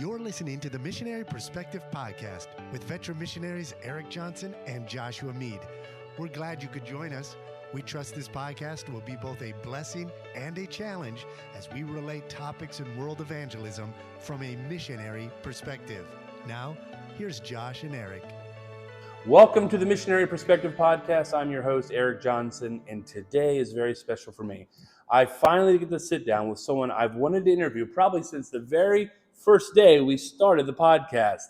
You're listening to the Missionary Perspective Podcast with veteran missionaries Eric Johnson and Joshua Mead. We're glad you could join us. We trust this podcast will be both a blessing and a challenge as we relate topics in world evangelism from a missionary perspective. Now, here's Josh and Eric. Welcome to the Missionary Perspective Podcast. I'm your host, Eric Johnson, and today is very special for me. I finally get to sit down with someone I've wanted to interview probably since the very first day we started the podcast.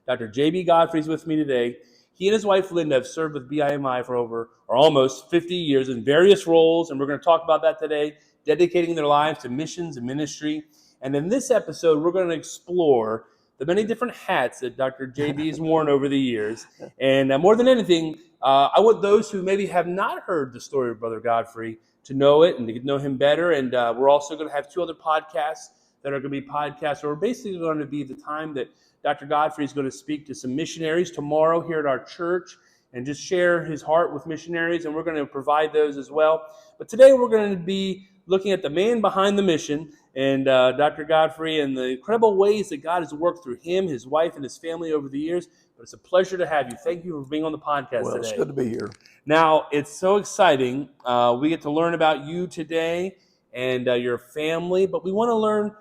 Dr. J.B. Godfrey is with me today. He and his wife, Linda, have served with BIMI for almost 50 years in various roles, and we're going to talk about that today, dedicating their lives to missions and ministry. And in this episode, we're going to explore the many different hats that Dr. J.B. has worn over the years. And more than anything, I want those who maybe have not heard the story of Brother Godfrey to know it and to get to know him better. And we're also going to have two other podcasts that are going to be podcasts. We're basically going to be the time that Dr. Godfrey is going to speak to some missionaries tomorrow here at our church and just share his heart with missionaries, and we're going to provide those as well. But today we're going to be looking at the man behind the mission and Dr. Godfrey and the incredible ways that God has worked through him, his wife, and his family over the years. But it's a pleasure to have you. Thank you for being on the podcast today. It's good to be here. Now, it's so exciting. We get to learn about you today and your family, but we want to learn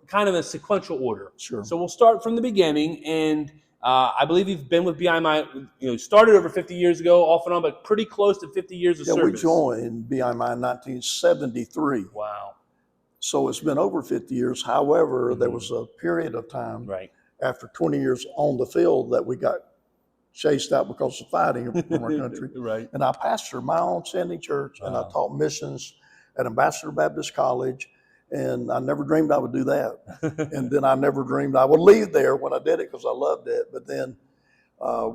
kind of a sequential order. Sure. So we'll start from the beginning, and I believe you've been with BIMI, started over 50 years ago, off and on, but pretty close to 50 years of service. We joined BIMI in 1973. Wow. So it's been over 50 years. However, there was a period of time after 20 years on the field that we got chased out because of fighting in our country. And I pastored my own sending church, and I taught missions at Ambassador Baptist College. And I never dreamed I would do that. And then I never dreamed I would leave there when I did it because I loved it. But then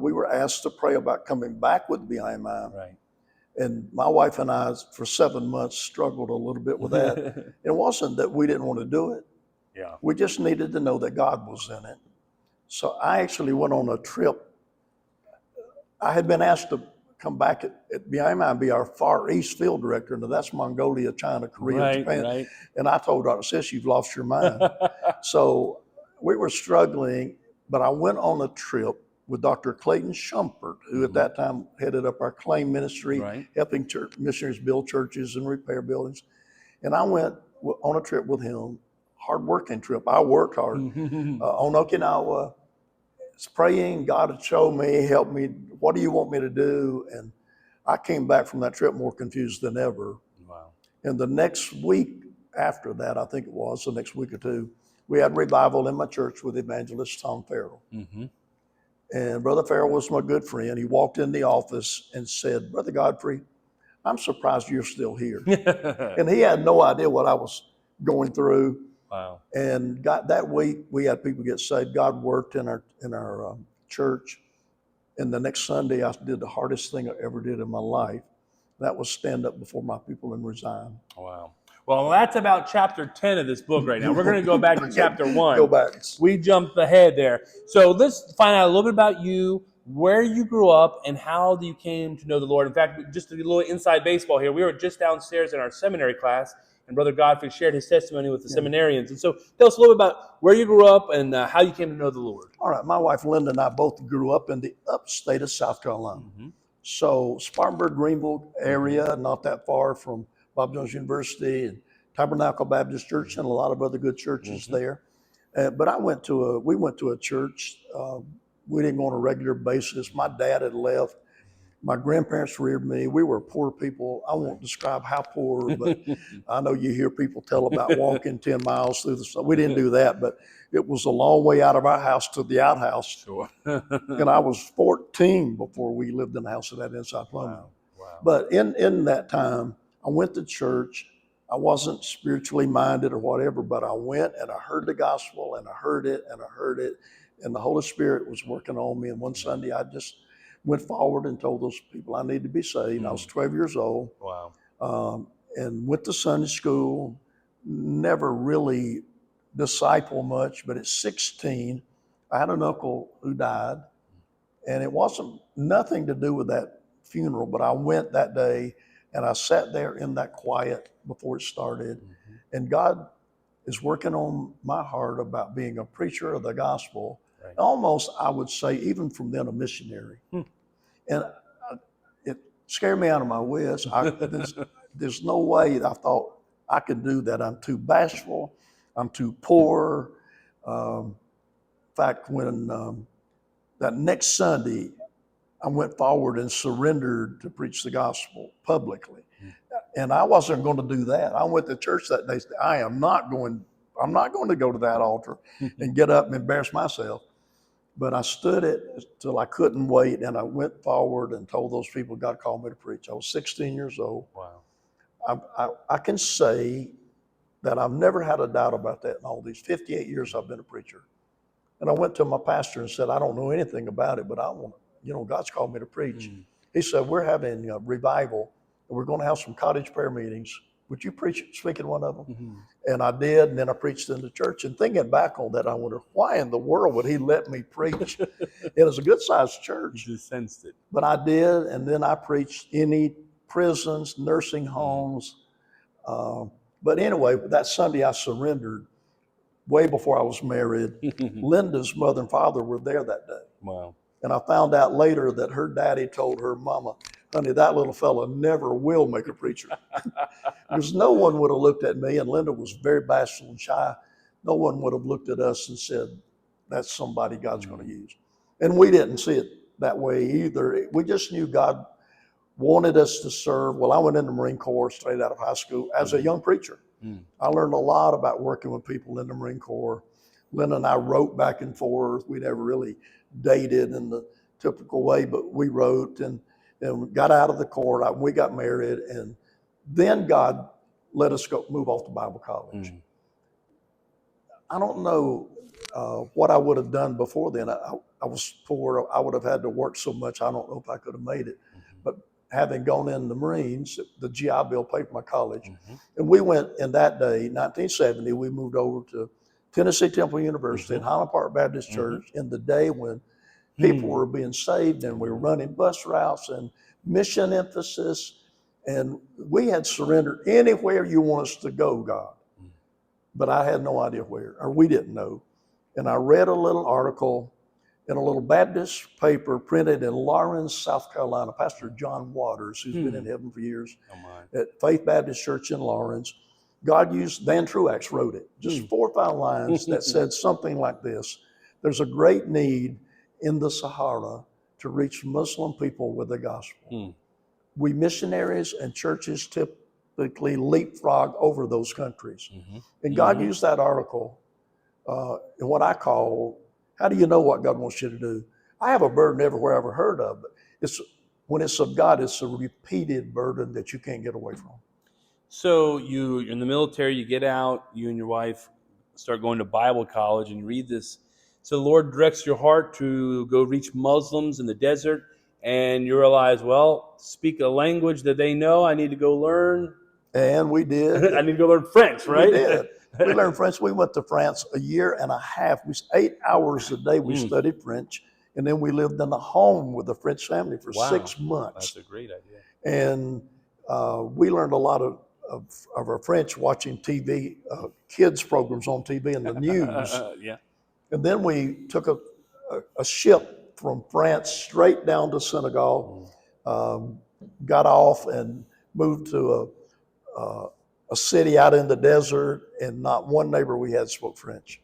we were asked to pray about coming back with BIMI. And my wife and I, for 7 months, struggled a little bit with that. It wasn't that we didn't want to do it. We just needed to know that God was in it. So I actually went on a trip. I had been asked to come back at BIMI and be our Far East field director. Now that's Mongolia, China, Korea, Japan. And I told her, sis, you've lost your mind. So we were struggling, but I went on a trip with Dr. Clayton Shumpert, who at that time headed up our claim ministry, helping missionaries build churches and repair buildings. And I went on a trip with him, hard-working trip. I worked hard on Okinawa. Praying, God had showed me, help me, what do you want me to do? And I came back from that trip more confused than ever. And the next week after that, I think it was, the next week or two, we had revival in my church with evangelist Tom Farrell. And Brother Farrell was my good friend. He walked in the office and said, Brother Godfrey, I'm surprised you're still here. And he had no idea what I was going through. And that week we had people get saved. God worked in our church. And the next Sunday I did the hardest thing I ever did in my life. That was stand up before my people and resign. Well, that's about chapter 10 of this book right now. We're going to go back to chapter 1. Go back. We jumped ahead there. So let's find out a little bit about you, where you grew up, and how you came to know the Lord. In fact, just a little inside baseball here. We were just downstairs in our seminary class, and Brother Godfrey shared his testimony with the seminarians. And so tell us a little bit about where you grew up and how you came to know the Lord. All right. My wife, Linda, and I both grew up in the upstate of South Carolina. So Spartanburg, Greenville area, not that far from Bob Jones University and Tabernacle Baptist Church and a lot of other good churches there. But we went to a church. We didn't go on a regular basis. My dad had left. My grandparents reared me. We were poor people. I won't describe how poor, but I know you hear people tell about walking 10 miles through the sun. We didn't do that, but it was a long way out of our house to the outhouse. And I was 14 before we lived in the house of that inside plumbing. But in that time, I went to church. I wasn't spiritually minded or whatever, but I went and I heard the gospel and I heard it and I heard it. And the Holy Spirit was working on me. And one Sunday I just went forward and told those people I need to be saved. I was 12 years old. And went to Sunday school, never really disciple much, but at 16, I had an uncle who died. And it wasn't nothing to do with that funeral, but I went that day and I sat there in that quiet before it started. And God is working on my heart about being a preacher of the gospel. Right. Almost, I would say, even from then, a missionary. And it scared me out of my wits. There's no way I thought I could do that. I'm too bashful. I'm too poor. In fact, when that next Sunday, I went forward and surrendered to preach the gospel publicly. And I wasn't going to do that. I went to church that day. I'm not going to go to that altar and get up and embarrass myself. But I stood it till I couldn't wait, and I went forward and told those people God called me to preach. I was 16 years old. Wow. I can say that I've never had a doubt about that in all these 58 years I've been a preacher. And I went to my pastor and said, I don't know anything about it, but I want, God's called me to preach. He said, we're having a revival, and we're going to have some cottage prayer meetings. Would you speak in one of them? And I did, and then I preached in the church. And thinking back on that, I wonder, why in the world would he let me preach? It was a good-sized church. You just sensed it. But I did, and then I preached any prisons, nursing homes. But anyway, that Sunday I surrendered way before I was married. Linda's mother and father were there that day. Wow. And I found out later that her daddy told her mama, honey, that little fella never will make a preacher. Because no one would have looked at me, and Linda was very bashful and shy. No one would have looked at us and said, that's somebody God's going to use. And we didn't see it that way either. We just knew God wanted us to serve. Well, I went in the Marine Corps straight out of high school as a young preacher. I learned a lot about working with people in the Marine Corps. Linda and I wrote back and forth. We never really dated in the typical way, but we wrote and got out of the Corps. We got married, and then God let us move off to Bible college. I don't know what I would have done before then. I was poor. I would have had to work so much. I don't know if I could have made it. But having gone in the Marines, the GI Bill paid for my college. And we went in that day, 1970, we moved over to Tennessee Temple University and Highland Park Baptist Church in the day when people were being saved, and we were running bus routes and mission emphasis. And we had surrendered anywhere you want us to go, God. But I had no idea where, or we didn't know. And I read a little article in a little Baptist paper printed in Lawrence, South Carolina, Pastor John Waters, who's been in heaven for years, at Faith Baptist Church in Lawrence. God used, Van Truax wrote it, just 4 or 5 lines that said something like this: there's a great need in the Sahara to reach Muslim people with the gospel. We missionaries and churches typically leapfrog over those countries. And God used that article in what I call, how do you know what God wants you to do? I have a burden everywhere I've ever heard of, but when it's of God, it's a repeated burden that you can't get away from. So you're in the military, you get out, you and your wife start going to Bible college, and you read this. So the Lord directs your heart to go reach Muslims in the desert, and you realize, well, speak a language that they know, I need to go learn. And we did. I need to go learn French, right? We did. We learned French. We went to France a year and a half. 8 hours a day we studied French. And then we lived in a home with a French family for 6 months. That's a great idea. And we learned a lot of our French watching TV, kids programs on TV and the news. And then we took a ship from France straight down to Senegal, got off and moved to a city out in the desert, and not one neighbor we had spoke French.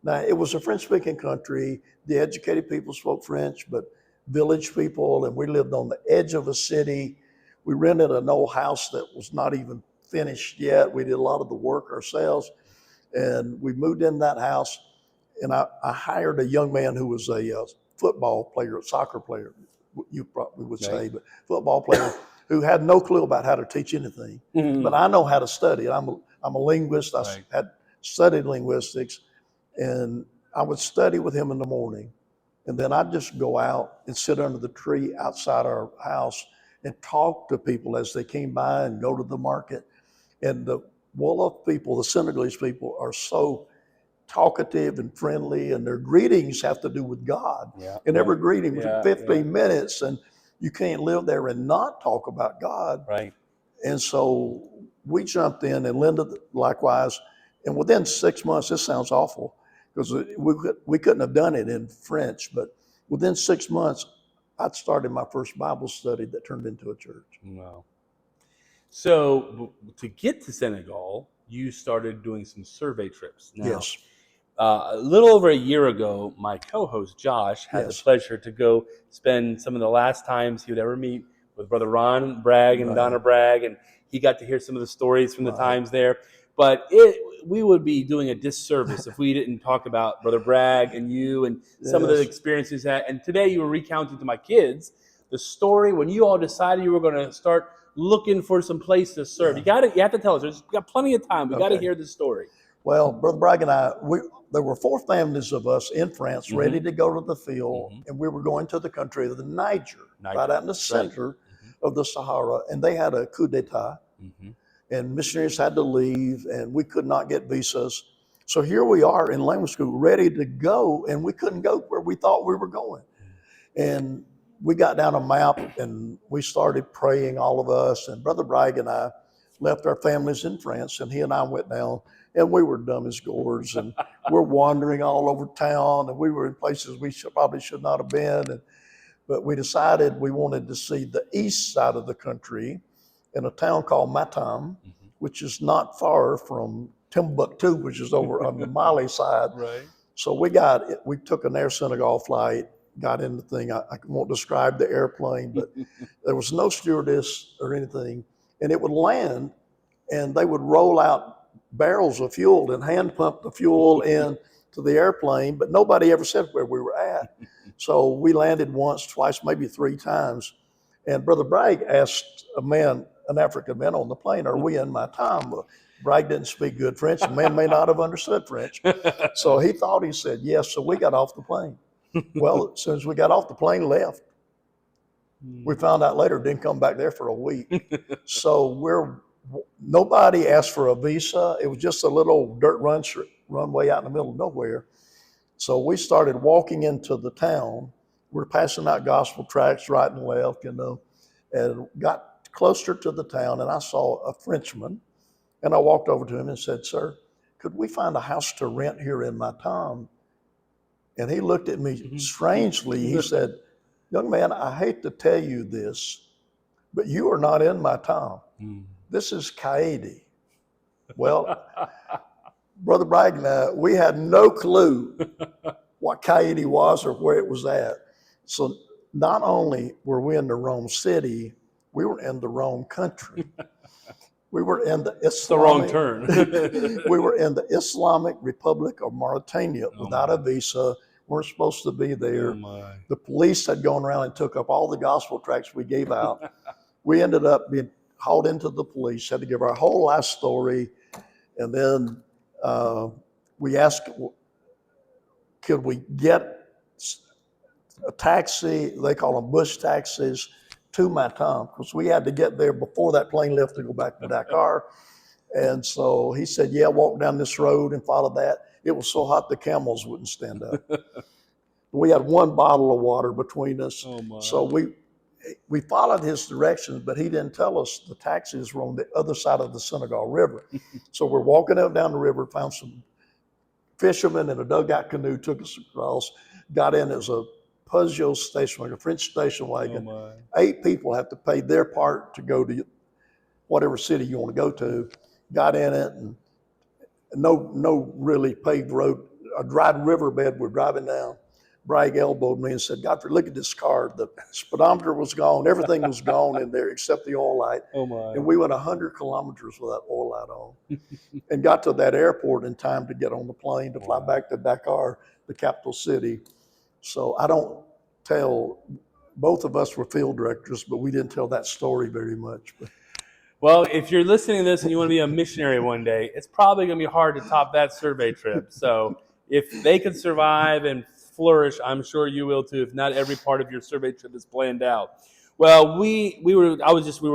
Now, it was a French-speaking country. The educated people spoke French, but village people, and we lived on the edge of a city. We rented an old house that was not even finished yet. We did a lot of the work ourselves, and we moved in that house, and I hired a young man who was a football player, a soccer player, you probably would say, but football player who had no clue about how to teach anything. But I know how to study. I'm a linguist. I had studied linguistics, and I would study with him in the morning. And then I'd just go out and sit under the tree outside our house and talk to people as they came by and go to the market. And the Wolof people, the Senegalese people, are so talkative and friendly, and their greetings have to do with God. And every greeting was 15 minutes, and you can't live there and not talk about God. And so we jumped in, and Linda likewise, And within 6 months, this sounds awful because we couldn't have done it in French, but within 6 months, I'd started my first Bible study that turned into a church. Wow. So to get to Senegal, you started doing some survey trips. Now, yes. A little over a year ago, my co-host Josh had the pleasure to go spend some of the last times he would ever meet with Brother Ron Bragg and Donna Bragg, and he got to hear some of the stories from the times there. But we would be doing a disservice if we didn't talk about Brother Bragg and you and some of the experiences that. And today you were recounting to my kids the story when you all decided you were going to start looking for some place to serve. You have to tell us. We got plenty of time. We got to hear the story. Well, Brother Bragg and I, there were 4 families of us in France ready to go to the field, and we were going to the country of the Niger. Right out in the center of the Sahara, and they had a coup d'etat, and missionaries had to leave, and we could not get visas. So here we are in language school, ready to go, and we couldn't go where we thought we were going. And we got down a map, and we started praying, all of us, and Brother Bragg and I left our families in France, and he and I went down, and we were dumb as gourds, and we're wandering all over town, and we were in places we probably should not have been. But we decided we wanted to see the east side of the country in a town called Matam, which is not far from Timbuktu, which is over on the Mali side. So we took an Air Senegal flight, got in the thing. I won't describe the airplane, but there was no stewardess or anything. And it would land, and they would roll out barrels of fuel and hand pump the fuel in to the airplane, but nobody ever said where we were at. So we landed once, twice, maybe 3 times. And Brother Bragg asked an African man on the plane, are we in Matam? Well, Bragg didn't speak good French. The man may not have understood French. So he thought he said yes. So we got off the plane. Well, as soon as we got off the plane, left. We found out later, didn't come back there for a week. So nobody asked for a visa. It was just a little dirt runway out in the middle of nowhere. So we started walking into the town. We're passing out gospel tracts right and left, and got closer to the town, and I saw a Frenchman, and I walked over to him and said, sir, could we find a house to rent here in Matam? And he looked at me strangely. He said, young man, I hate to tell you this, but you are not in Matam. This is Kaidi. Well, Brother Bragg and I, we had no clue what Kaidi was or where it was at. So not only were we in the wrong city, we were in the wrong country. We were in the Islamic, the wrong turn. We were in the Islamic Republic of Mauritania without a visa. Weren't supposed to be there. The police had gone around and took up all the gospel tracts we gave out. We ended up being hauled into the police, had to give our whole life story. And then we asked, could we get a taxi, they call them bush taxis, to Matam, because we had to get there before that plane left to go back to Dakar. And so he said, yeah, walk down this road and follow that. It was so hot the camels wouldn't stand up. We had 1 bottle of water between us. So we followed his directions, but he didn't tell us the taxis were on the other side of the Senegal River. So we're walking up down the river, found some fishermen in a dugout canoe, took us across, got in as a Peugeot station wagon, a French station wagon. 8 people have to pay their part to go to whatever city you want to go to. Got in it, and no really paved road, a dry riverbed we're driving down. Bragg elbowed me and said, Godfrey, look at this car. The speedometer was gone. Everything was gone in there except the oil light. And we went 100 kilometers with that oil light on and got to that airport in time to get on the plane to fly back to Dakar, the capital city. So I don't tell, both of us were field directors, but we didn't tell that story very much. Well, if you're listening to this and you want to be a missionary one day, it's probably going to be hard to top that survey trip. So if they can survive and flourish, I'm sure you will too, if not every part of your survey trip is planned out. Well, we were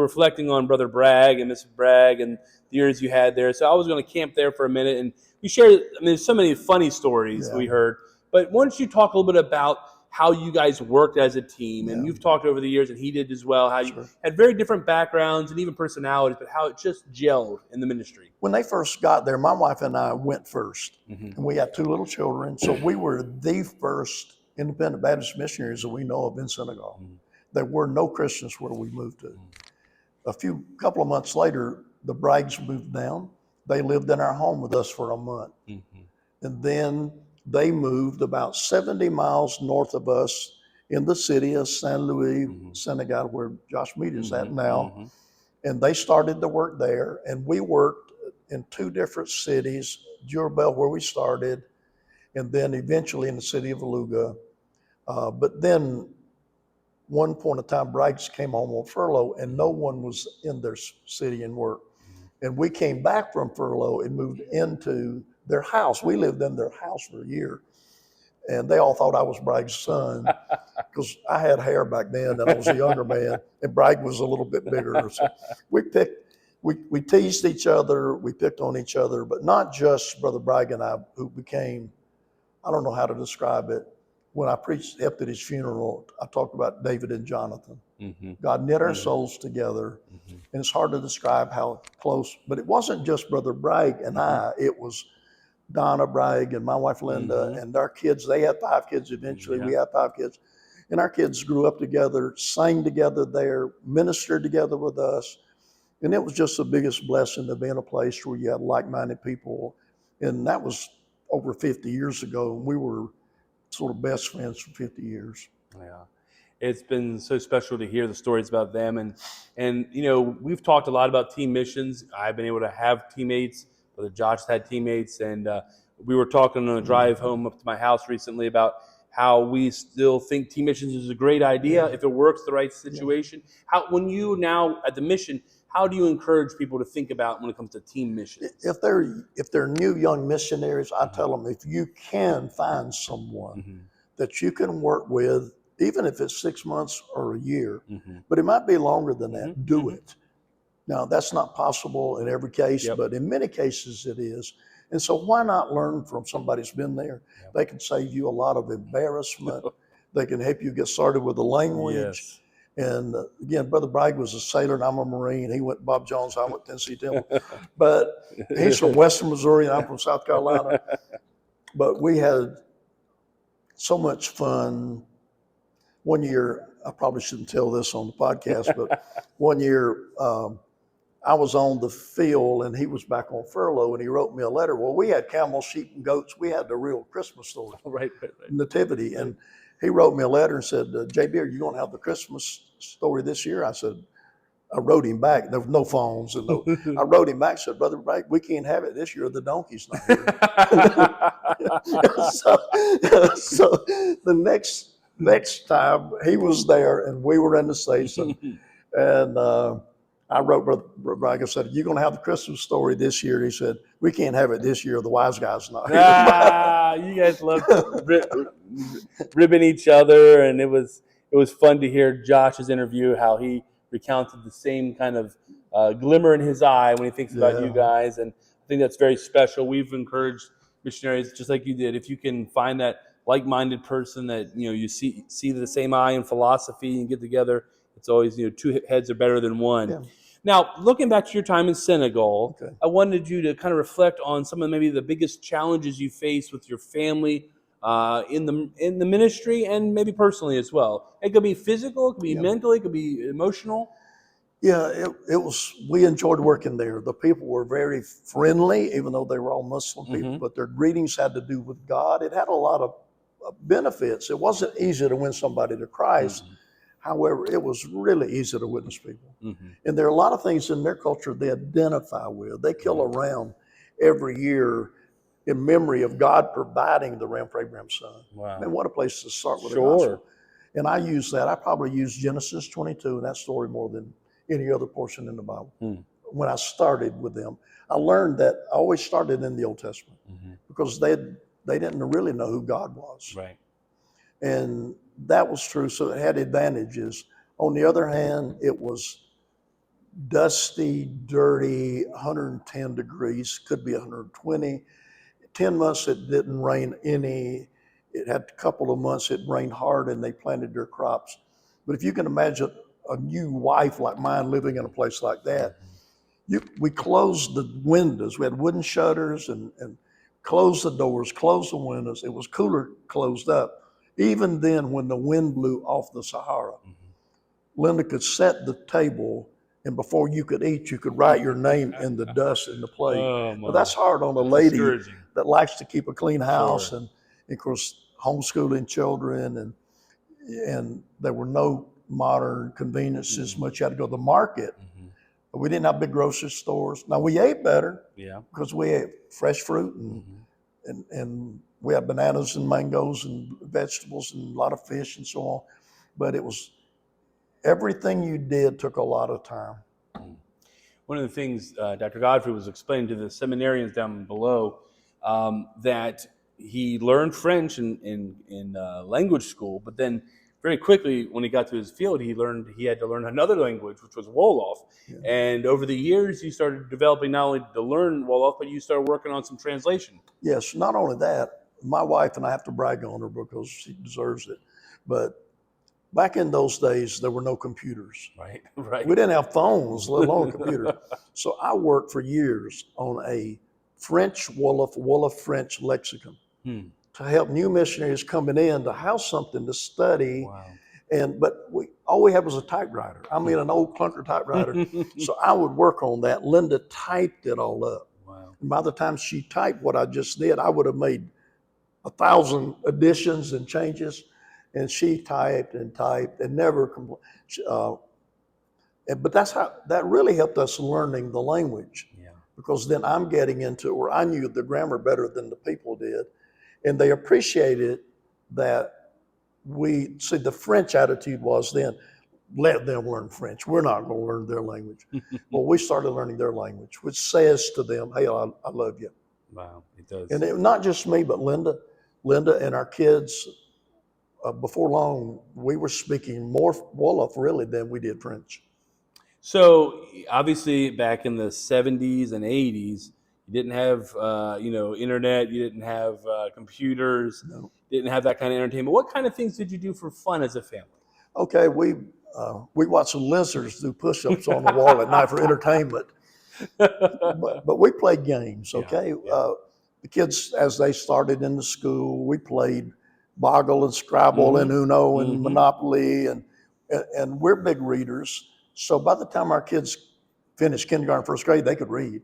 reflecting on Brother Bragg and Mrs. Bragg and the years you had there. So I was going to camp there for a minute, and we shared, there's so many funny stories we heard. But why don't you talk a little bit about how you guys worked as a team. And you've talked over the years, and he did as well, how you had very different backgrounds and even personalities, but how it just gelled in the ministry. When they first got there, my wife and I went first, and we had 2 little children. So we were the first independent Baptist missionaries that we know of in Senegal. There were no Christians where we moved to. A couple of months later, the Braggs moved down. They lived in our home with us for a month. And then they moved about 70 miles north of us in the city of Saint Louis, Senegal, where Josh Mead is at now. And they started to work there. And we worked in 2 different cities, Jurbel, where we started, and then eventually in the city of Aluga. But then one point of time, Braggs came home on furlough, and no one was in their city and work. And we came back from furlough and moved into their house. We lived in their house for a year. And they all thought I was Bragg's son because I had hair back then and I was a younger man, and Bragg was a little bit bigger. So we teased each other, we picked on each other, but not just Brother Bragg and I, who became, I don't know how to describe it. When I preached at his funeral, I talked about David and Jonathan. God knit our souls together, and it's hard to describe how close, but it wasn't just Brother Bragg and I, it was Donna Bragg and my wife Linda and our kids. They had 5 kids eventually. We had 5 kids. And our kids grew up together, sang together there, ministered together with us. And it was just the biggest blessing to be in a place where you had like-minded people. And that was over 50 years ago. And we were sort of best friends for 50 years. Yeah. It's been so special to hear the stories about them. And you know, we've talked a lot about team missions. I've been able to have teammates. Brother Josh had teammates, and we were talking on a drive home up to my house recently about how we still think team missions is a great idea if it works the right situation. How, when you now at the mission, how do you encourage people to think about when it comes to team missions? If they're new young missionaries, I tell them, if you can find someone that you can work with, even if it's 6 months or a year, but it might be longer than that, do it. Now, that's not possible in every case, but in many cases it is. And so why not learn from somebody who's been there? They can save you a lot of embarrassment. They can help you get started with the language. And again, Brother Bragg was a sailor and I'm a Marine. He went Bob Jones, I went Tennessee Temple. But he's from Western Missouri and I'm from South Carolina. But we had so much fun. One year, I probably shouldn't tell this on the podcast, but one year, I was on the field and he was back on furlough and he wrote me a letter. Well, we had camels, sheep, and goats. We had the real Christmas story, nativity. And he wrote me a letter and said, JB, are you going to have the Christmas story this year? I said, I wrote him back. There was no phones. And I wrote him back, said, Brother Bragg, we can't have it this year. The donkey's not here. so the next time he was there and we were in the States and I wrote Brother Bragg, I said, you're going to have the Christmas story this year? He said, we can't have it this year. The wise guy's not here. You guys love ribbing each other. And it was fun to hear Josh's interview, how he recounted the same kind of glimmer in his eye when he thinks about you guys. And I think that's very special. We've encouraged missionaries, just like you did, if you can find that like-minded person that, you know, you see the same eye in philosophy and get together, it's always, you know, 2 heads are better than one. Yeah. Now, looking back to your time in Senegal, I wanted you to kind of reflect on some of maybe the biggest challenges you faced with your family in the ministry and maybe personally as well. It could be physical, it could be mental, it could be emotional. Yeah, it was, we enjoyed working there. The people were very friendly, even though they were all Muslim people, but their greetings had to do with God. It had a lot of benefits. It wasn't easy to win somebody to Christ. However, it was really easy to witness people. And there are a lot of things in their culture they identify with. They kill a ram every year in memory of God providing the ram for Abraham's son. Wow. And what a place to start with the gospel. And I use that. I probably use Genesis 22 and that story more than any other portion in the Bible. When I started with them, I learned that I always started in the Old Testament because they didn't really know who God was. Right. And that was true, so it had advantages. On the other hand, it was dusty, dirty, 110 degrees, could be 120. 10 months it didn't rain any. it had a couple of months, it rained hard and they planted their crops. But if you can imagine a new wife like mine living in a place like that, we closed the windows. We had wooden shutters and closed the doors, closed the windows. It was cooler closed up. Even then, when the wind blew off the Sahara, Linda could set the table, and before you could eat, you could write your name in the dust in the plate. But that's hard on a lady that likes to keep a clean house, and of course, homeschooling children, and there were no modern conveniences much. You had to go to the market. But we didn't have big grocery stores. Now we ate better because we ate fresh fruit and we had bananas and mangoes and vegetables and a lot of fish and so on. But it was everything you did took a lot of time. One of the things Dr. Godfrey was explaining to the seminarians down below that he learned French in language school, but then very quickly when he got to his field, he had to learn another language, which was Wolof. Yeah. And over the years, you started developing not only to learn Wolof, but you started working on some translation. Yes, not only that, my wife, and I have to brag on her because she deserves it, but back in those days, there were no computers. Right. We didn't have phones, let alone computers. So I worked for years on a French Wolof French lexicon to help new missionaries coming in to have something to study. Wow. But all we had was a typewriter. I mean, an old clunker typewriter. So I would work on that. Linda typed it all up. Wow. And by the time she typed what I just did, I would have made 1,000 additions and changes. And she typed and never complained. But that really helped us learning the language. Yeah. Because then I'm getting into where I knew the grammar better than the people did. And they appreciated that the French attitude was then, let them learn French. We're not going to learn their language. Well, we started learning their language, which says to them, hey, I love you. Wow, it does. And not just me, but Linda and our kids. Before long, we were speaking more Wolof really than we did French. So obviously back in the 70s and 80s, you didn't have internet, you didn't have computers, didn't have that kind of entertainment. What kind of things did you do for fun as a family? Okay, we watched the lizards do push-ups on the wall at night for entertainment. But we played games, okay? Yeah. The kids, as they started into school, we played Boggle and Scrabble and Uno and Monopoly, and we're big readers. So by the time our kids finished kindergarten, first grade, they could read.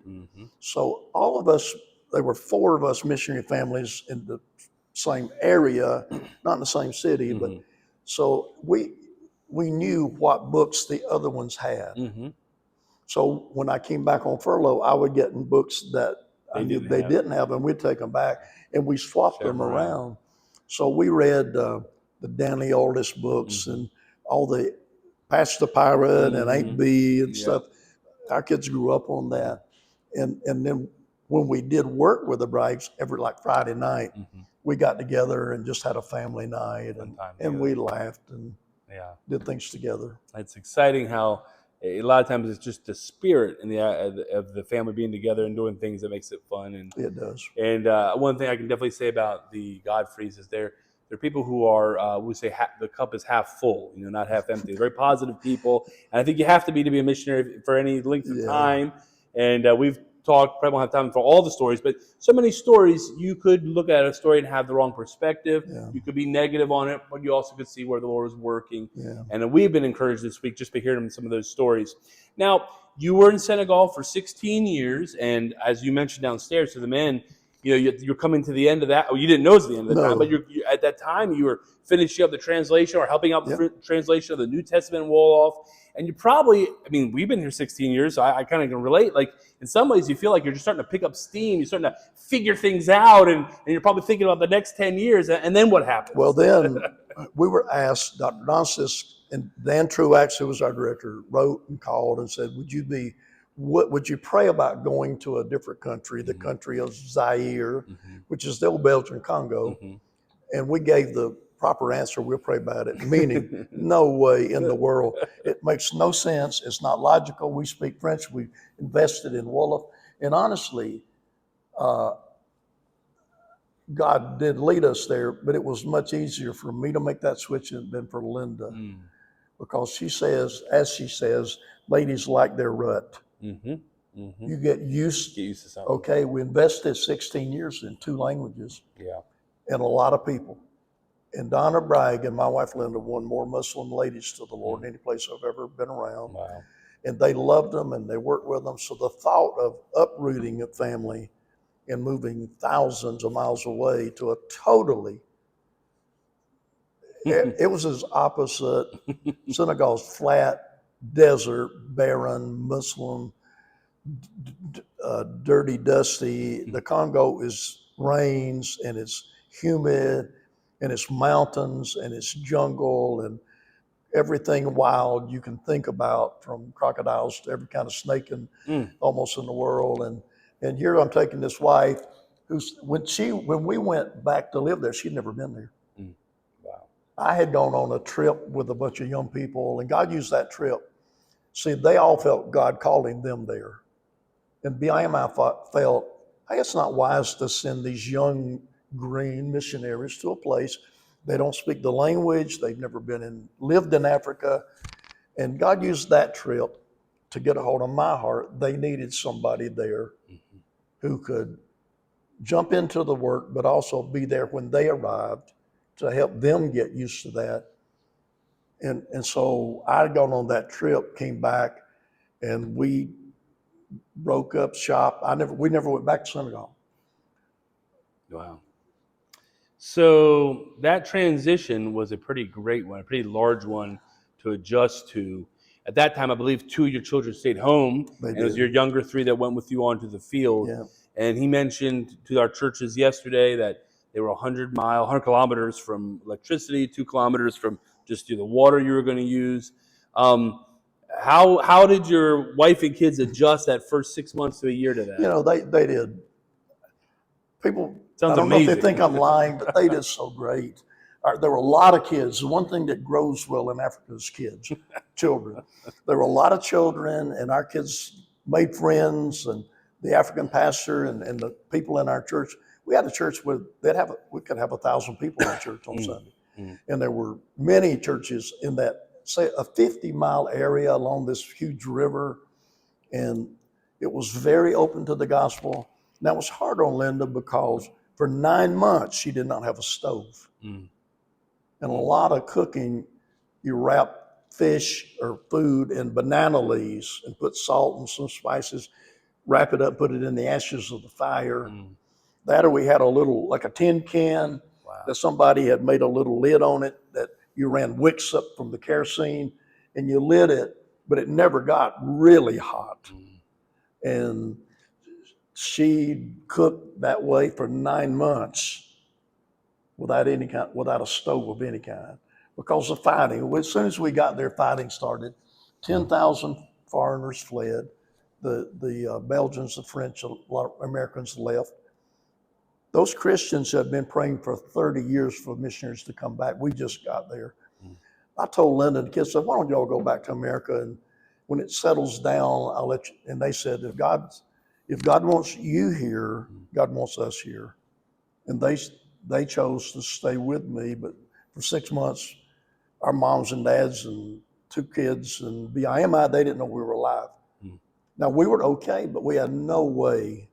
So all of us, there were 4 of us missionary families in the same area, not in the same city, but so we knew what books the other ones had. So when I came back on furlough, I would get in books that I knew they didn't have, and we'd take them back, and we swapped them around. So we read the Danley Oldest books and all the Patch the Pirate and 8B and stuff. Our kids grew up on that. And then when we did work with the Braggs, every Friday night, we got together and just had a family night, and we laughed and did things together. It's exciting how a lot of times it's just the spirit and of the family being together and doing things that makes it fun. And it does. And one thing I can definitely say about the Godfreys is they're people who are, we say the cup is half full, not half empty. They're very positive people. And I think you have to be a missionary for any length of time. And we've talked, probably won't have time for all the stories, but so many stories, you could look at a story and have the wrong perspective. Yeah. You could be negative on it, but you also could see where the Lord was working. Yeah. And we've been encouraged this week just by hearing some of those stories. Now, you were in Senegal for 16 years, and as you mentioned downstairs to the men, you're coming to the end of that. Oh, you didn't know it was the end of the time, but you at that time you were finishing up the translation or helping out the translation of the New Testament Wolof. And you probably, we've been here 16 years, so I kind of can relate. Like in some ways, you feel like you're just starting to pick up steam. You're starting to figure things out, and you're probably thinking about the next 10 years. And then what happens? Well, then we were asked. Dr. Donsis and Dan Truax, who was our director, wrote and called and said, would you pray about going to a different country, the country of Zaire, which is the old Belgian Congo? And we gave the proper answer, we'll pray about it, meaning no way in the world. It makes no sense. It's not logical. We speak French. We invested in Wolof. And honestly, God did lead us there, but it was much easier for me to make that switch than for Linda, because she says, as she says, ladies like their rut. You get used to something. Okay, we invested 16 years in 2 languages. Yeah. And a lot of people. And Donna Bragg and my wife Linda won more Muslim ladies to the Lord than any place I've ever been around. Wow. And they loved them and they worked with them. So the thought of uprooting a family and moving thousands of miles away to a totally, it was as opposite. Senegal's flat, desert, barren, Muslim, dirty, dusty. The Congo rains and it's humid and it's mountains and it's jungle and everything wild you can think about, from crocodiles to every kind of snake almost in the world. And here I'm taking this wife when we went back to live there, she'd never been there. Wow. I had gone on a trip with a bunch of young people, and God used that trip. See, they all felt God calling them there. And BIMI felt, hey, it's not wise to send these young green missionaries to a place. They don't speak the language. They've never lived in Africa. And God used that trip to get a hold of my heart. They needed somebody there who could jump into the work, but also be there when they arrived to help them get used to that. And so I'd gone on that trip, came back, and we broke up shop. We never went back to Senegal. Wow. So that transition was a pretty great one, a pretty large one to adjust to. At that time, I believe 2 of your children stayed home. And it was your younger 3 that went with you onto the field. Yeah. And he mentioned to our churches yesterday that they were 100 kilometers from electricity, 2 kilometers from just the water you were going to use. How did your wife and kids adjust that first 6 months to a year to that? You know, they did. People, sounds I don't amazing. know if they think I'm lying, but they did so great. There were a lot of kids. The one thing that grows well in Africa is kids, children. There were a lot of children, and our kids made friends, and the African pastor and the people in our church. We had a church we could have 1,000 people in the church on Sunday. And there were many churches in that, say, a 50-mile area along this huge river. And it was very open to the gospel. And that was hard on Linda because for 9 months, she did not have a stove. And a lot of cooking, you wrap fish or food in banana leaves and put salt and some spices, wrap it up, put it in the ashes of the fire. That, or we had like a tin can that somebody had made a little lid on it that you ran wicks up from the kerosene and you lit it, but it never got really hot. And she cooked that way for 9 months without a stove of any kind, because of fighting. As soon as we got there, fighting started. 10,000 foreigners fled. The Belgians, the French, a lot of Americans left. Those Christians have been praying for 30 years for missionaries to come back. We just got there. I told Linda and the kids, said, why don't y'all go back to America? And when it settles down, I'll let you. And they said, if God wants you here, God wants us here. And they chose to stay with me. But for 6 months, our moms and dads and 2 kids and BIMI, they didn't know we were alive. Now, we were okay, but we had no way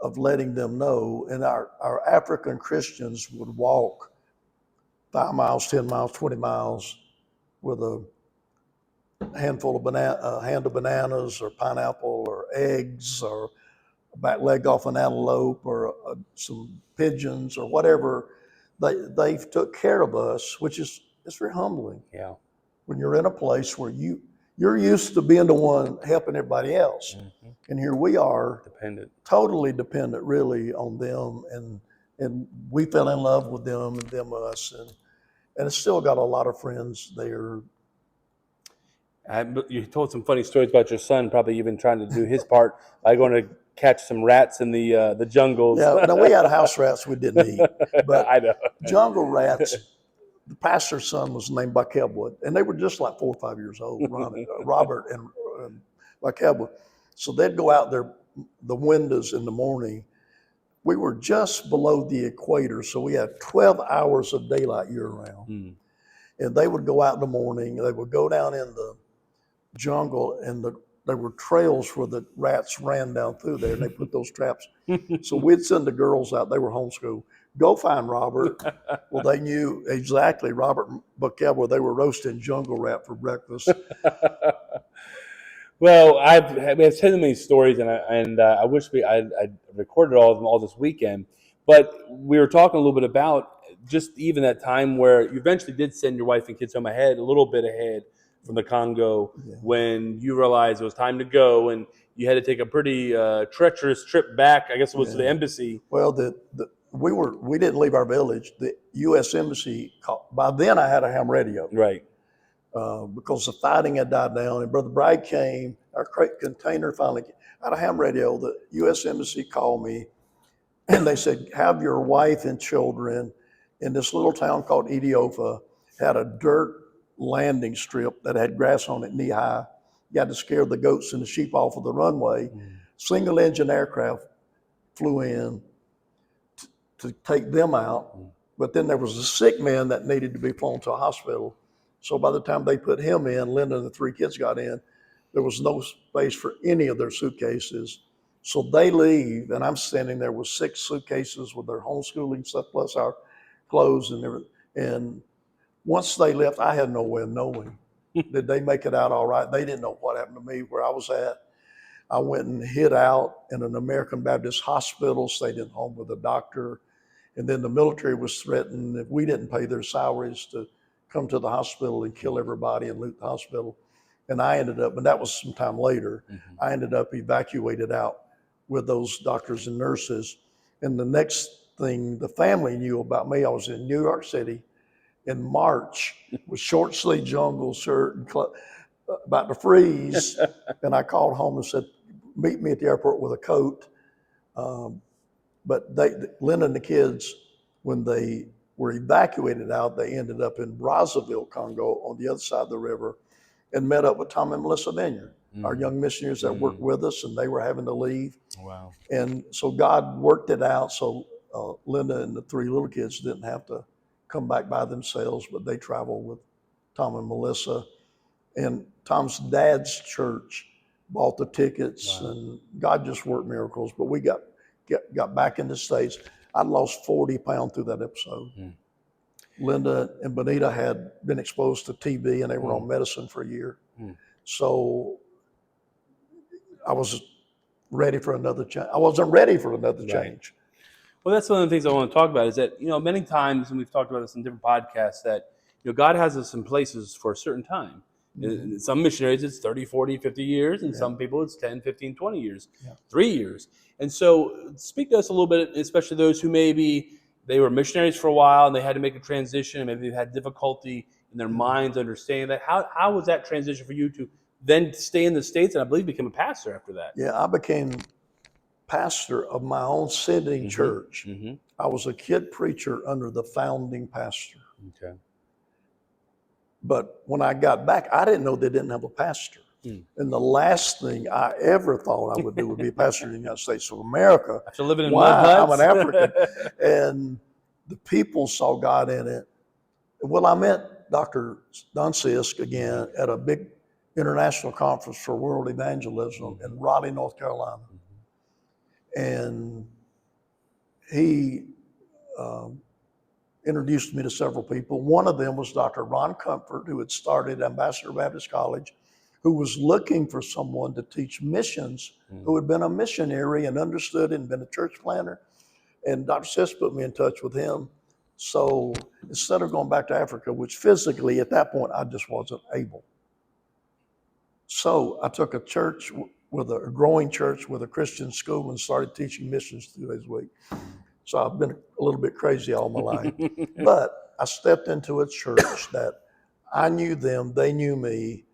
of letting them know. And our African Christians would walk 5 miles, 10 miles, 20 miles with a handful of hand of bananas or pineapple or eggs or a back leg off an antelope or some pigeons or whatever. They took care of us, which is very humbling. Yeah. When you're in a place where you're used to being the one helping everybody else. And here we are, totally dependent really on them. And we fell in love with them and them us. And it's still got a lot of friends there. You told some funny stories about your son, probably even trying to do his part by going to catch some rats in the jungles. Yeah, no, we had house rats we didn't eat. But I know. Jungle rats, the pastor's son was named Bakebwood, and they were just like 4 or 5 years old, Robert and Bakebwood. So they'd go out there, the windows in the morning, we were just below the equator, so we had 12 hours of daylight year-round. And they would go out in the morning, they would go down in the jungle, and there were trails where the rats ran down through there, and they put those traps. So we'd send the girls out, they were homeschooled, go find Robert. Well, they knew exactly, Robert Buckell, where they were roasting jungle rat for breakfast. Well, we have so many stories, and I wish I recorded all of them all this weekend. But we were talking a little bit about just even that time where you eventually did send your wife and kids home a little bit ahead from the Congo, when you realized it was time to go, and you had to take a pretty treacherous trip back. I guess it was to the embassy. Well, we didn't leave our village. The U.S. Embassy called. By then, I had a ham radio. Right. Because the fighting had died down, and Brother Bragg came, our crate container finally came. I had a ham radio. The U.S. Embassy called me, and they said, have your wife and children in this little town called Ethiopia, had a dirt landing strip that had grass on it knee high. You had to scare the goats and the sheep off of the runway. Single engine aircraft flew in to take them out, but then there was a sick man that needed to be flown to a hospital. So by the time they put him in, Linda and the 3 kids got in, there was no space for any of their suitcases. So they leave, and I'm standing there with 6 suitcases with their homeschooling stuff, plus our clothes and everything. And once they left, I had no way of knowing. Did they make it out all right? They didn't know what happened to me, where I was at. I went and hid out in an American Baptist hospital, stayed at home with a doctor. And then the military was threatened if we didn't pay their salaries to come to the hospital and kill everybody and loot the hospital. And I ended up, and that was some time later, I ended up evacuated out with those doctors and nurses. And the next thing the family knew about me, I was in New York City in March with short sleeve jungle shirt and about to freeze. And I called home and said, meet me at the airport with a coat. But Linda and the kids, when they were evacuated out, they ended up in Brazzaville, Congo, on the other side of the river, and met up with Tom and Melissa Vineyard, our young missionaries that worked with us, and they were having to leave. Wow. And so God worked it out so Linda and the 3 little kids didn't have to come back by themselves, but they traveled with Tom and Melissa. And Tom's dad's church bought the tickets, and God just worked miracles. But we got back in the States. I lost 40 pounds through that episode. Linda and Benita had been exposed to TB, and they were on medicine for a year. So I was ready for another change. I wasn't ready for another change. Well, that's one of the things I want to talk about is that, many times, and we've talked about this in different podcasts, that, God has us in places for a certain time. Some missionaries, it's 30, 40, 50 years, and some people it's 10, 15, 20 years, 3 years. And so speak to us a little bit, especially those who maybe they were missionaries for a while and they had to make a transition, and maybe they've had difficulty in their minds understanding that. How was that transition for you to then stay in the States and I believe become a pastor after that? Yeah, I became pastor of my own sending church. I was a kid preacher under the founding pastor. Okay. But when I got back, I didn't know they didn't have a pastor. And the last thing I ever thought I would do would be a pastor in the United States of America. After living in Why? mud I'm huts? an African. And the people saw God in it. Well, I met Dr. Don Sisk again at a big international conference for world evangelism in Raleigh, North Carolina. And he introduced me to several people. One of them was Dr. Ron Comfort, who had started Ambassador Baptist College, who was looking for someone to teach missions, who had been a missionary and understood and been a church planter. And Dr. Sisk put me in touch with him. So instead of going back to Africa, which physically at that point I just wasn't able. So I took a church with a growing church with a Christian school and started teaching missions 2 days a week. So I've been a little bit crazy all my life. But I stepped into a church that I knew them, they knew me.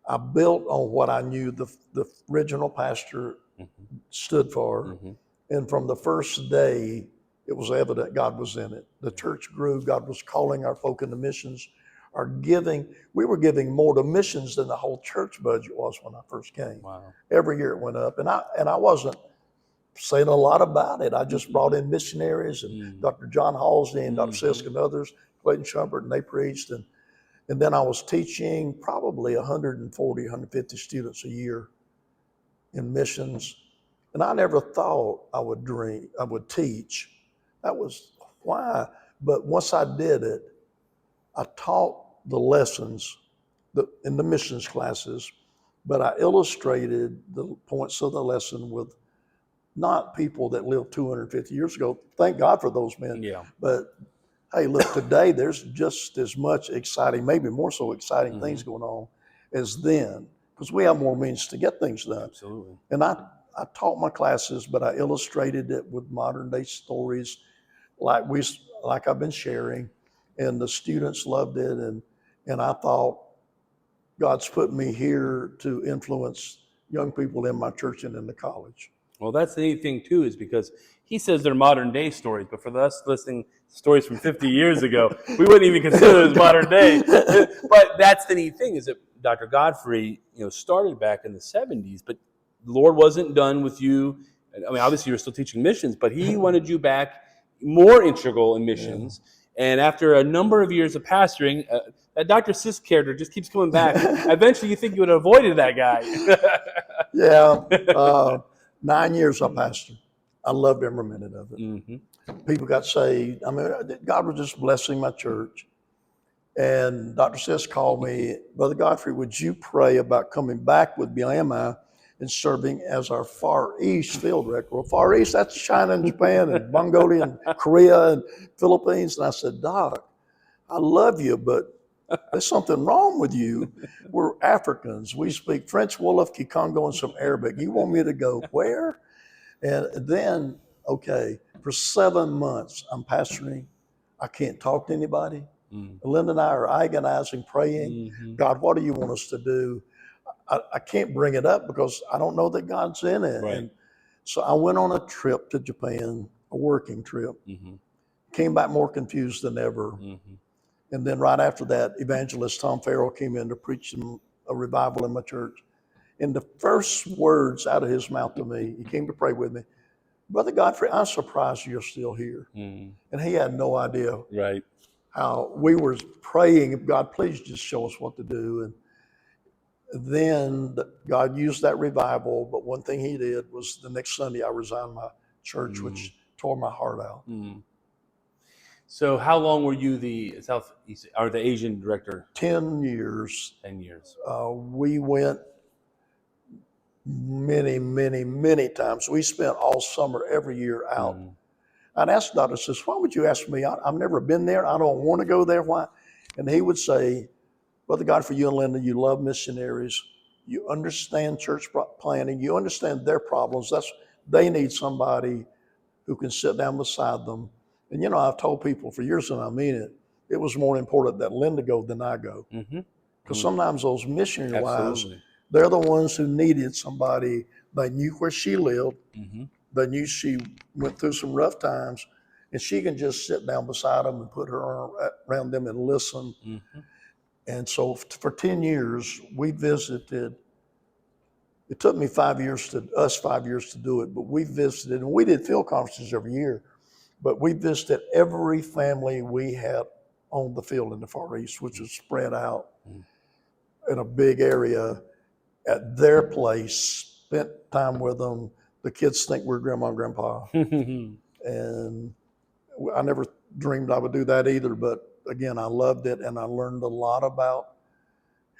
I built on what I knew the original pastor stood for. And from the first day, it was evident God was in it. The church grew. God was calling our folk into missions. We were giving more to missions than the whole church budget was when I first came. Wow. Every year it went up. And I wasn't saying a lot about it. I just brought in missionaries and Dr. John Halsey and Dr. Sisk and others, Clayton Shumpert, and they preached. And then I was teaching probably 140, 150 students a year in missions. And I never thought I would teach. That was why. But once I did it, I taught the lessons in the missions classes, but I illustrated the points of the lesson with not people that lived 250 years ago. Thank God for those men. Yeah. But hey, look, today there's just as much exciting, maybe more so exciting things going on as then, because we have more means to get things done. Absolutely. And I taught my classes, but I illustrated it with modern day stories like I've been sharing, and the students loved it. And I thought, God's put me here to influence young people in my church and in the college. Well, that's the neat thing too, is because he says they're modern day stories, but for us listening to stories from 50 years ago, we wouldn't even consider it as modern day. But that's the neat thing, is that Dr. Godfrey, started back in the 70s, but the Lord wasn't done with you. I mean, obviously you were still teaching missions, but he wanted you back more integral in missions. Yeah. And after a number of years of pastoring, that Dr. Sisk character just keeps coming back. Eventually you think you would have avoided that guy. Yeah. 9 years I pastored. I loved every minute of it. People got saved. I mean, God was just blessing my church. And Dr. Sisk called me, Brother Godfrey, would you pray about coming back with BIMI and serving as our Far East field director? Well, Far East, that's China and Japan and Mongolia and Korea and Philippines. And I said, Doc, I love you, but there's something wrong with you. We're Africans. We speak French, Wolof, Kikongo, and some Arabic. You want me to go where? And then, okay, for 7 months, I'm pastoring. I can't talk to anybody. Linda and I are agonizing, praying. God, what do you want us to do? I can't bring it up because I don't know that God's in it. Right. And so I went on a trip to Japan, a working trip. Came back more confused than ever. And then right after that, evangelist Tom Farrell came in to preach a revival in my church. And the first words out of his mouth to me, he came to pray with me, Brother Godfrey, I'm surprised you're still here. And he had no idea how we were praying, God, please just show us what to do. And then God used that revival, but one thing he did was the next Sunday I resigned my church, which tore my heart out. So how long were you the Southeast or the Asian director? 10 years. 10 years. We went many times. We spent all summer every year out. I'd ask Dr. Sisk, why would you ask me? I've never been there. I don't want to go there. Why? And he would say, Brother Godfrey, you and Linda, you love missionaries. You understand church planning. You understand their problems. They need somebody who can sit down beside them. And, I've told people for years, and I mean it, it was more important that Linda go than I go. Because sometimes those missionary wives, they're the ones who needed somebody. They knew where she lived. They knew she went through some rough times, and she can just sit down beside them and put her arm around them and listen. And so for 10 years, we visited. It took me 5 years to do it, but we visited, and we did field conferences every year, but we visited every family we had on the field in the Far East, which was spread out in a big area at their place, spent time with them. The kids think we're grandma and grandpa. And I never dreamed I would do that either, but again, I loved it, and I learned a lot about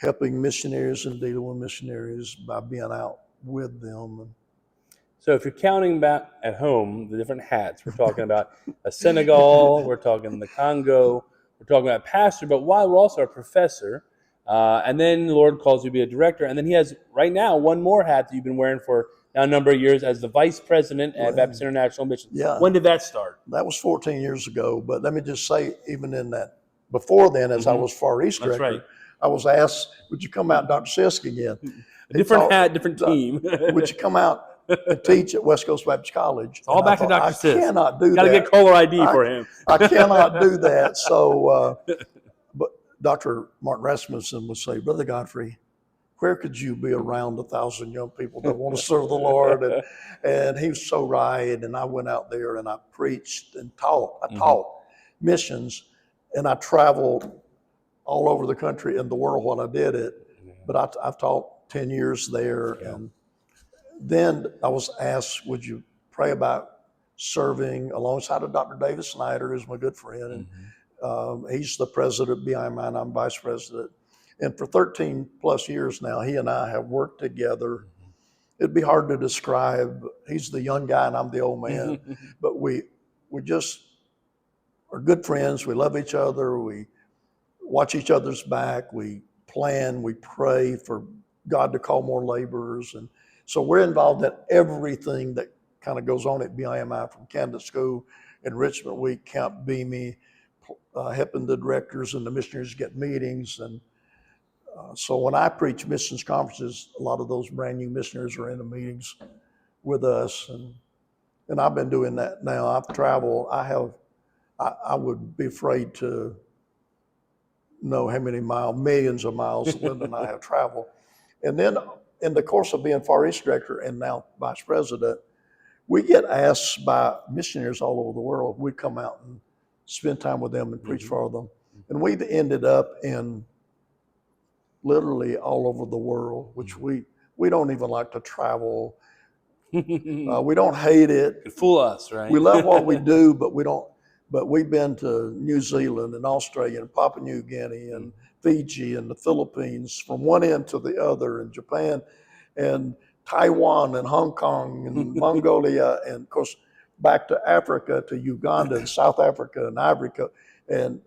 helping missionaries and dealing with missionaries by being out with them. So if you're counting back at home, the different hats, we're talking about a Senegal, we're talking the Congo, we're talking about pastor, but while we're also a professor, and then the Lord calls you to be a director, and then he has right now one more hat that you've been wearing for now a number of years as the vice president at Baptist International Mission. Yeah. When did that start? That was 14 years ago, but let me just say, even in that, before then, as I was Far East director, I was asked, would you come out, Dr. Sisk again? Different hat, different team. Would you come out and teach at West Coast Baptist College? It's all back to Dr. Sisk. I cannot do that. Got to get caller ID for him. I cannot do that. So, but Dr. Martin Rasmussen would say, Brother Godfrey, where could you be around 1,000 young people that want to serve the Lord? And he was so right. And I went out there and I preached and taught. I taught missions, and I traveled all over the country and the world when I did it. But I've taught 10 years there. And then I was asked, would you pray about serving alongside of Dr. David Snyder, who's my good friend. And he's the president of BIMI, and I'm vice president. And for 13 plus years now, he and I have worked together. It'd be hard to describe. He's the young guy and I'm the old man. But we just are good friends. We love each other. We watch each other's back. We plan. We pray for God to call more laborers. And so we're involved in everything that kind of goes on at BIMI, from candidate school, enrichment week, Camp BIMI, helping the directors and the missionaries get meetings. And so when I preach missions conferences, a lot of those brand new missionaries are in the meetings with us. And I've been doing that now. I've traveled. I would be afraid to know how many millions of miles Linda and I have traveled. And then in the course of being Far East director and now vice president, we get asked by missionaries all over the world. We come out and spend time with them and preach for them. And we've ended up in literally all over the world, which we don't even like to travel. We don't hate it. Could fool us, right? We love what we do, but we don't. But we've been to New Zealand and Australia and Papua New Guinea and Fiji and the Philippines, from one end to the other, and Japan and Taiwan and Hong Kong and Mongolia, and of course back to Africa, to Uganda and South Africa and Ivory Coast. And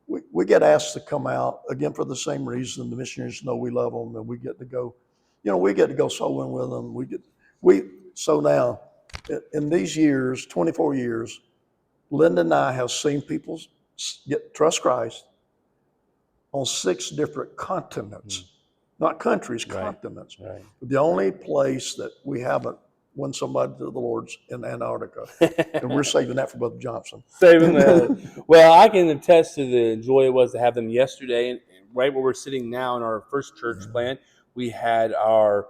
we get asked to come out again for the same reason. The missionaries know we love them, and we get to go. We get to go sowing with them. So now, in these years, 24 years, Linda and I have seen people trust Christ on 6 different continents, not countries, continents. Right. The only place that we haven't won somebody to the Lord's in Antarctica, and we're saving that for Brother Johnson. Saving that. Well, I can attest to the joy it was to have them yesterday, and right where we're sitting now in our first church plant, we had our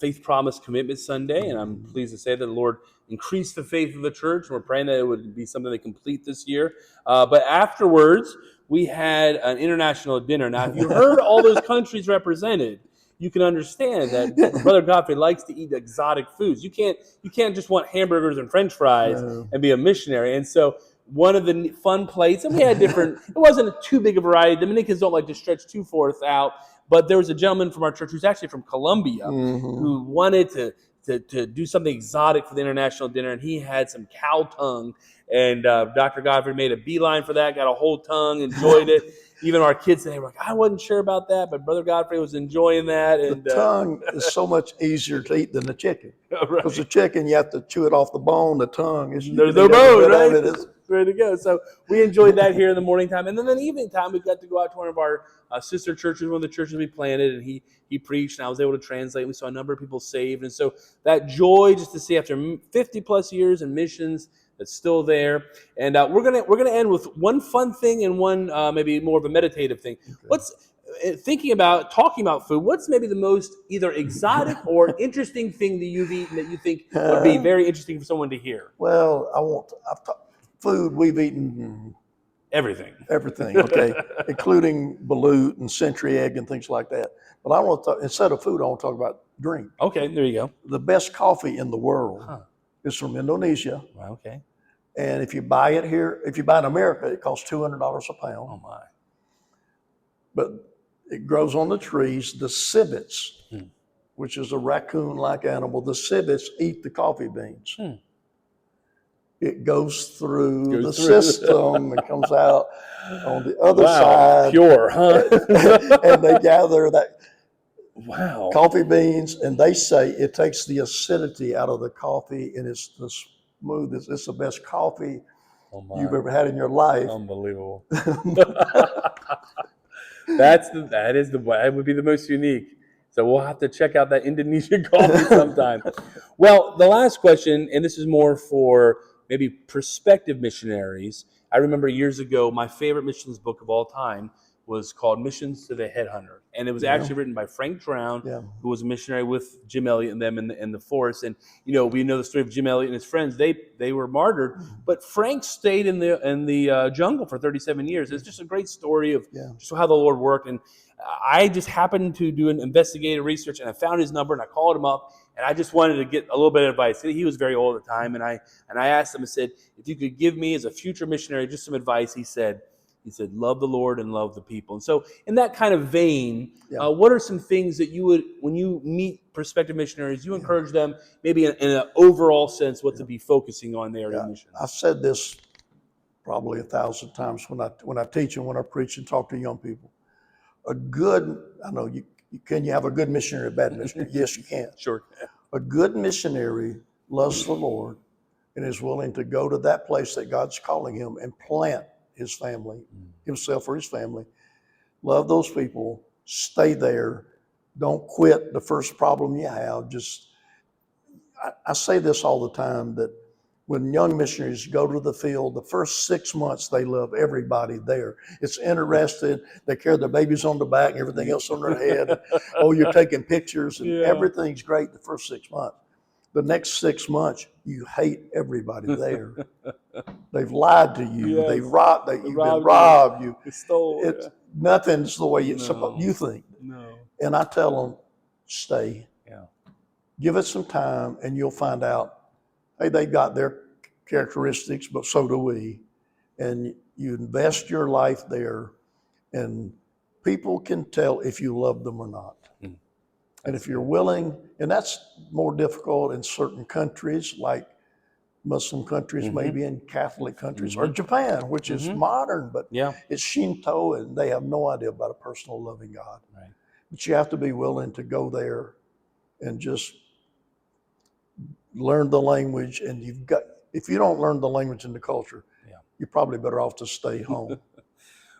Faith Promise Commitment Sunday, and I'm pleased to say that the Lord increased the faith of the church. We're praying that it would be something they complete this year. But afterwards, we had an international dinner. Now, if you heard all those countries represented, you can understand that Brother Godfrey likes to eat exotic foods. You can't just want hamburgers and French fries and be a missionary. And so one of the fun plates, and we had different, it wasn't too big a variety. Dominicans don't like to stretch too far out, but there was a gentleman from our church who's actually from Colombia who wanted to do something exotic for the international dinner, and he had some cow tongue. And Dr. Godfrey made a beeline for that, got a whole tongue, enjoyed it. Even our kids today were like, I wasn't sure about that, but Brother Godfrey was enjoying that. And the tongue is so much easier to eat than the chicken. Because the chicken, you have to chew it off the bone. The tongue is there's no bone, right? It's ready to go. So we enjoyed that here in the morning time. And then in the evening time, we got to go out to one of our sister churches, one of the churches we planted, and he preached, and I was able to translate. We saw a number of people saved. And so that joy just to see after 50 plus years in missions, that's still there. And we're gonna end with one fun thing and one maybe more of a meditative thing. Okay. What's talking about food? What's maybe the most either exotic or interesting thing that you've eaten that you think would be very interesting for someone to hear? Well, food we've eaten everything, okay, including balut and century egg and things like that. But I want to talk, instead of food, I want to talk about drink. Okay, there you go. The best coffee in the world is from Indonesia. Okay. And if you buy it here, if you buy it in America, it costs $200 a pound. Oh my! But it grows on the trees. The civets, which is a raccoon-like animal, the civets eat the coffee beans. It goes through the system and comes out on the other side. Pure, huh? And they gather that coffee beans, and they say it takes the acidity out of the coffee, and it's the smoothest. It's the best coffee you've ever had in your life. Unbelievable. That would be the most unique. So we'll have to check out that Indonesian coffee sometime. Well, the last question, and this is more for maybe prospective missionaries. I remember years ago, my favorite missions book of all time was called Missions to the Headhunter. And it was actually written by Frank Drown, who was a missionary with Jim Elliot and them in the forest. And, we know the story of Jim Elliot and his friends. They were martyred, but Frank stayed in the jungle for 37 years. It's just a great story of just how the Lord worked. And I just happened to do an investigative research, and I found his number, and I called him up, and I just wanted to get a little bit of advice. He was very old at the time, and I asked him, I said, if you could give me as a future missionary just some advice. He said, love the Lord and love the people. And so in that kind of vein, what are some things that you would, when you meet prospective missionaries, you encourage them maybe in an overall sense what to be focusing on there in missions? I've said this probably 1,000 times when I teach and when I preach and talk to young people. I know can you have a good missionary, a bad missionary? Yes, you can. Sure. A good missionary loves the Lord and is willing to go to that place that God's calling him and plant his family, himself or his family. Love those people, stay there, don't quit the first problem you have. I say this all the time, that when young missionaries go to the field, the first 6 months they love everybody there. It's interested, they carry their babies on the back and everything else on their head. You're taking pictures and everything's great the first 6 months. The next 6 months, you hate everybody there. They've lied to you. They've robbed. You've been robbed. You stole. Nothing's the way you think. No. And I tell them, stay. Yeah. Give it some time, and you'll find out. Hey, they've got their characteristics, but so do we. And you invest your life there, and people can tell if you love them or not. And if you're willing, and that's more difficult in certain countries, like Muslim countries, maybe in Catholic countries, or Japan, which is modern, but it's Shinto, and they have no idea about a personal loving God. Right. But you have to be willing to go there and just learn the language. And if you don't learn the language and the culture, you're probably better off to stay home.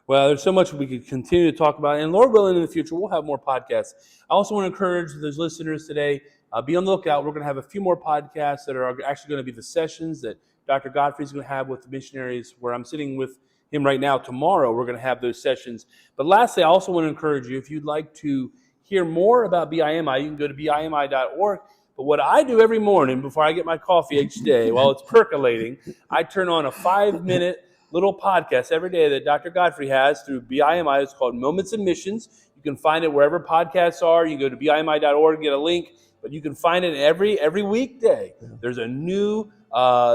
Well, there's so much we could continue to talk about. And Lord willing, in the future, we'll have more podcasts. I also want to encourage those listeners today, be on the lookout. We're going to have a few more podcasts that are actually going to be the sessions that Dr. Godfrey is going to have with the missionaries, where I'm sitting with him right now. Tomorrow, we're going to have those sessions. But lastly, I also want to encourage you, if you'd like to hear more about BIMI, you can go to bimi.org. But what I do every morning before I get my coffee each day, while it's percolating, I turn on a 5-minute little podcast every day that Dr. Godfrey has through BIMI. It's called Moments in Missions. You can find it wherever podcasts are. You go to bimi.org and get a link, but you can find it every weekday. There's a new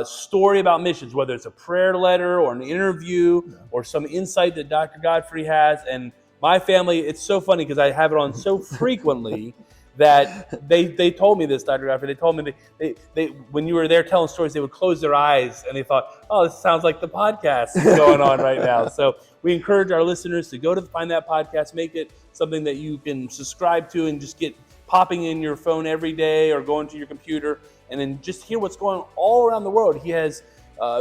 story about missions, whether it's a prayer letter or an interview or some insight that Dr. Godfrey has. And my family, it's so funny because I have it on so frequently that they told me this, Dr. Godfrey. They told me they when you were there telling stories, they would close their eyes and they thought, oh, this sounds like the podcast going on right now. So we encourage our listeners to go to find that podcast, make it something that you can subscribe to and just get popping in your phone every day or going to your computer and then just hear what's going on all around the world. He has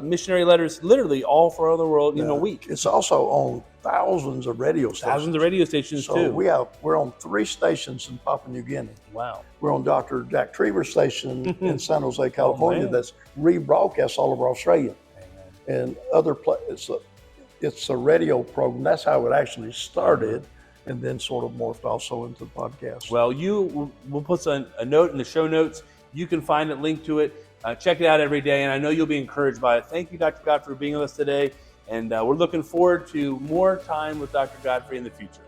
missionary letters literally all around the world in a week. It's also on thousands of radio stations. Thousands of radio stations too. We're on 3 stations in Papua New Guinea. Wow. We're on Dr. Jack Trevor's station in San Jose, California, that's rebroadcast all over Australia. Amen. And other places. It's a radio program. That's how it actually started, and then sort of morphed also into the podcast. Well, we'll put a note in the show notes. You can find it, link to it. Check it out every day, and I know you'll be encouraged by it. Thank you, Dr. Godfrey, for being with us today, and we're looking forward to more time with Dr. Godfrey in the future.